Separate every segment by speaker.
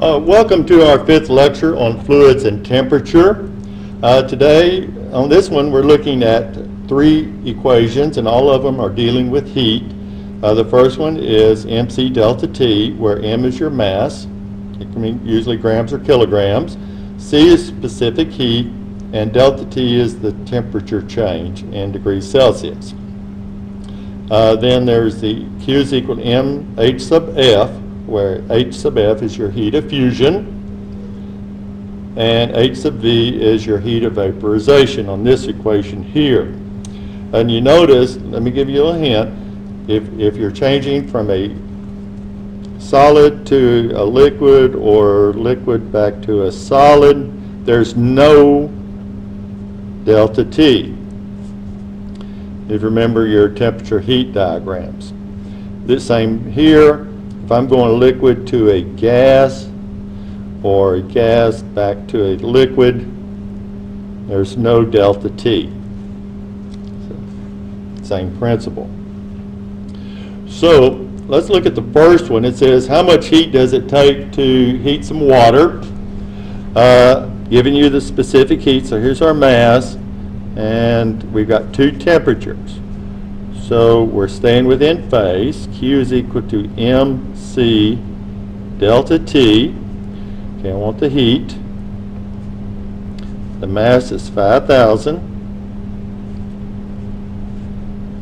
Speaker 1: Welcome to our fifth lecture on fluids and temperature. Today, on this one, we're looking at three equations, and all of them are dealing with heat. The first one is mc delta T, where m is your mass. It can mean usually grams or kilograms. C is specific heat, and delta T is the temperature change in degrees Celsius. Then there's the Q is equal to mH sub F, where H sub F is your heat of fusion, and H sub V is your heat of vaporization on this equation here. And you notice, let me give you a hint, if you're changing from a solid to a liquid or liquid back to a solid, there's no delta T. If you remember your temperature heat diagrams. This same here, if I'm going liquid to a gas or a gas back to a liquid, there's no delta T. So, same principle. So let's look at the first one. It says, how much heat does it take to heat some water? Giving you the specific heat, so here's our mass, and we've got two temperatures. So we're staying within phase. Q is equal to mc delta T. Okay, I want the heat. The mass is 5,000.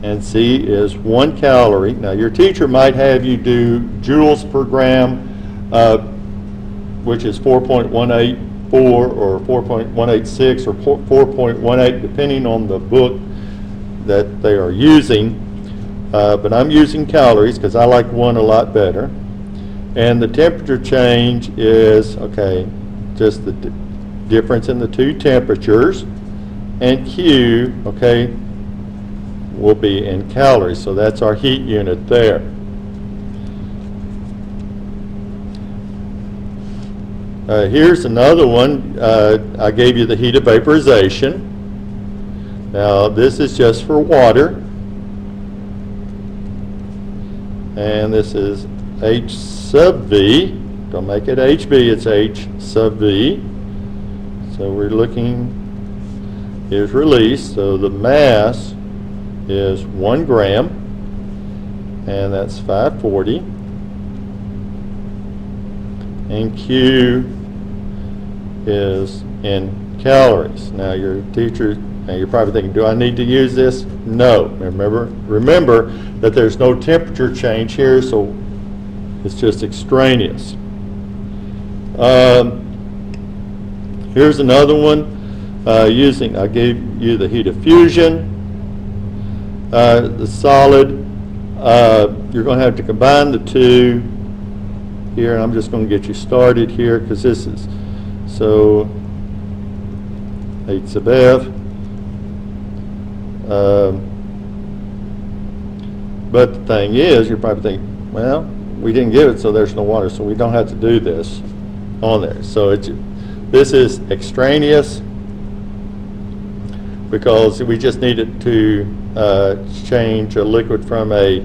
Speaker 1: And C is 1 calorie. Now your teacher might have you do joules per gram, which is 4.184 or 4.186 or 4.18, depending on the book that they are using, but I'm using calories because I like one a lot better. And the temperature change is, okay, just the difference in the two temperatures, and Q, okay, will be in calories, so that's our heat unit there. Here's another one. I gave you the heat of vaporization. Now this is just for water, and this is H sub V. Don't make it HV, it's H sub V. So we're looking, is released, so the mass is 1 gram, and that's 540, and Q is in calories. Now your teacher, now you're probably thinking, do I need to use this? No. Remember that there's no temperature change here, so it's just extraneous. Here's another one. I gave you the heat of fusion. The solid, you're going to have to combine the two here, and I'm just going to get you started here because this is, so H sub F. But the thing is, you're probably thinking, well, we didn't give it, so there's no water, so we don't have to do this on there. So this is extraneous because we just needed to change a liquid from a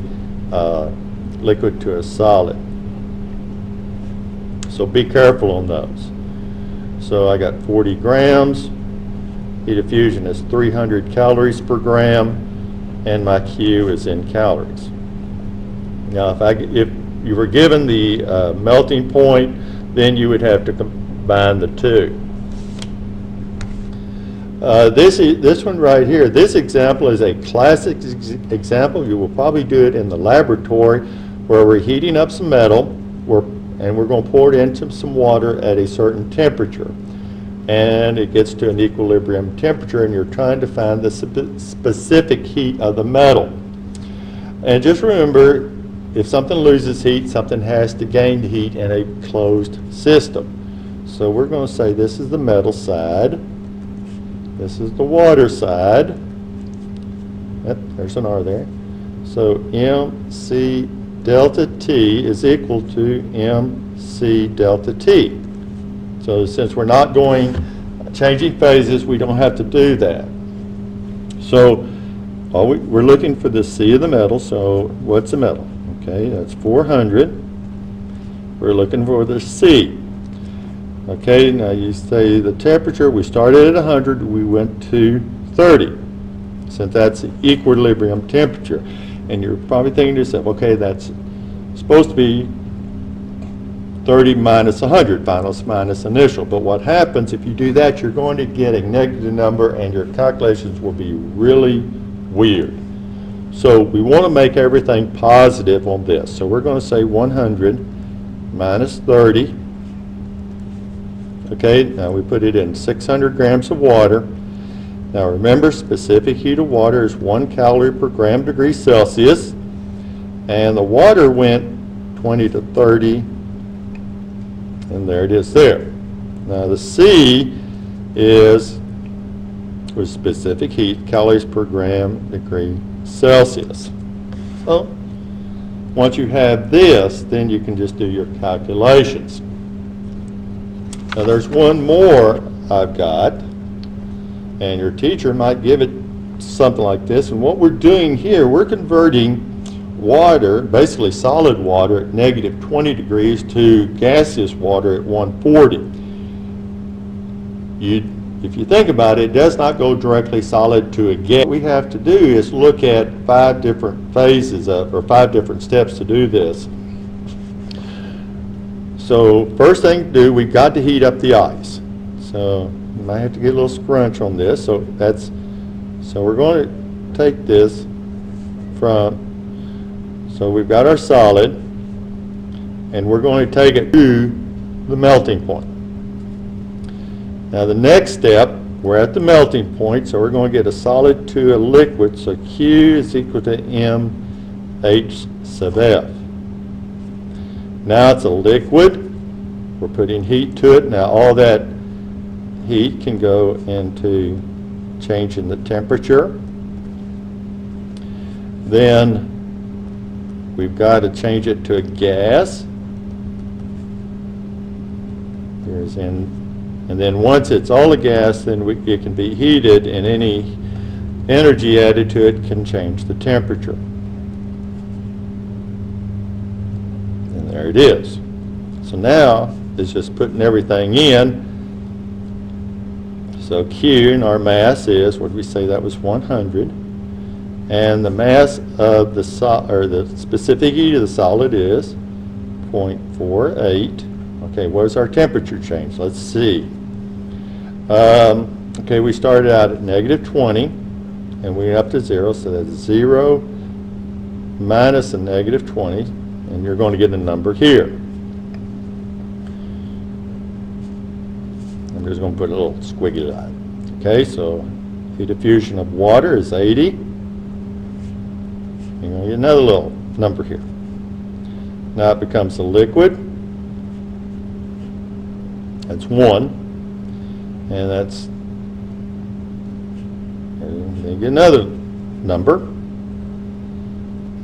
Speaker 1: liquid to a solid. So be careful on those. So I got 40 grams. Heat of fusion is 300 calories per gram, and my Q is in calories. Now, if you were given the melting point, then you would have to combine the two. This one right here, this example is a classic example. You will probably do it in the laboratory where we're heating up some metal, and we're going to pour it into some water at a certain temperature. And it gets to an equilibrium temperature, and you're trying to find the specific heat of the metal. And just remember, if something loses heat, something has to gain heat in a closed system. So we're going to say this is the metal side, this is the water side. Yep, there's an R there. So mc delta T is equal to mc delta T. So since we're not changing phases, we don't have to do that. So we're looking for the C of the metal. So what's the metal? Okay, that's 400. We're looking for the C. Okay, now you say the temperature, we started at 100, we went to 30, since that's the equilibrium temperature. And you're probably thinking to yourself, okay, that's supposed to be 30 minus 100, final minus initial. But what happens if you do that, you're going to get a negative number and your calculations will be really weird. So we want to make everything positive on this. So we're going to say 100 minus 30. Okay, now we put it in 600 grams of water. Now remember, specific heat of water is 1 calorie per gram degree Celsius. And the water went 20 to 30, and there it is there. Now the C is with specific heat, calories per gram degree Celsius. So once you have this, then you can just do your calculations. Now there's one more I've got, and your teacher might give it something like this. And what we're doing here, we're converting water, basically solid water, at negative 20 degrees to gaseous water at 140. If you think about it, it does not go directly solid to a gas. What we have to do is look at 5 different phases or 5 different steps to do this. So first thing to do, we've got to heat up the ice. So you might have to get a little scrunch on this. So we're going to take this so we've got our solid, and we're going to take it to the melting point. Now the next step, we're at the melting point, so we're going to get a solid to a liquid, so Q is equal to mH sub F. Now it's a liquid, we're putting heat to it. Now all that heat can go into changing the temperature. Then we've got to change it to a gas. And then once it's all a gas, then it can be heated, and any energy added to it can change the temperature. And there it is. So now it's just putting everything in. So Q, in our mass, is, what did we say, that was 100. And the mass of the specific heat of the solid is 0.48. Okay, what is our temperature change? Let's see. Okay, we started out at negative 20, and we went up to 0, so that's 0 minus a negative 20, and you're going to get a number here. I'm just going to put a little squiggly line. Okay, so heat of fusion of water is 80. You're going to get another little number here. Now it becomes a liquid. That's 1. And that's, and you get another number.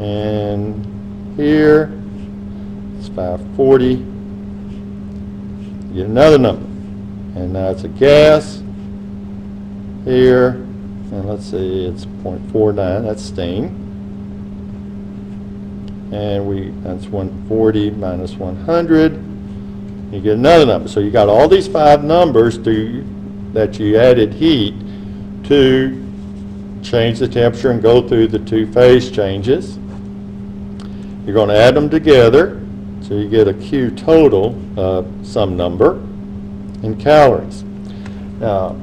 Speaker 1: And here, it's 540. You get another number. And now it's a gas. Here, and let's see, it's 0.49, that's steam. And that's 140 minus 100. You get another number. So you got all these 5 numbers that you added heat to change the temperature and go through the 2 phase changes. You're going to add them together, so you get a Q total of some number in calories. Now,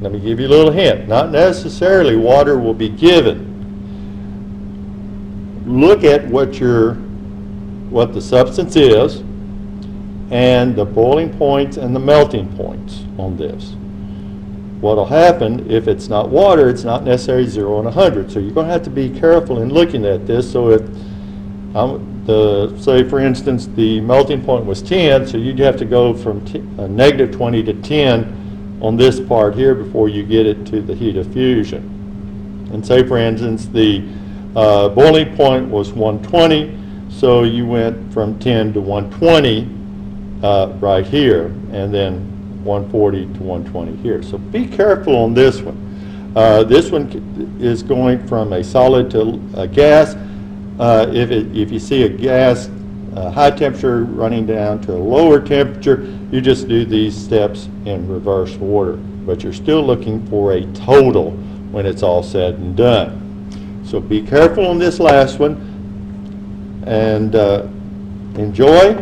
Speaker 1: let me give you a little hint. Not necessarily water will be given. Look at what the substance is, and the boiling points and the melting points on this. What will happen, if it's not water, it's not necessarily 0 and 100. So you're going to have to be careful in looking at this. So if, say for instance, the melting point was 10, so you'd have to go from negative 20 to 10 on this part here before you get it to the heat of fusion. And say for instance, the boiling point was 120, so you went from 10 to 120 right here, and then 140 to 120 here. So be careful on this one. This one is going from a solid to a gas. If you see a gas a high temperature running down to a lower temperature, you just do these steps in reverse order. But you're still looking for a total when it's all said and done. So be careful on this last one, and enjoy.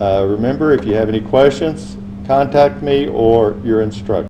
Speaker 1: Remember, if you have any questions, contact me or your instructor.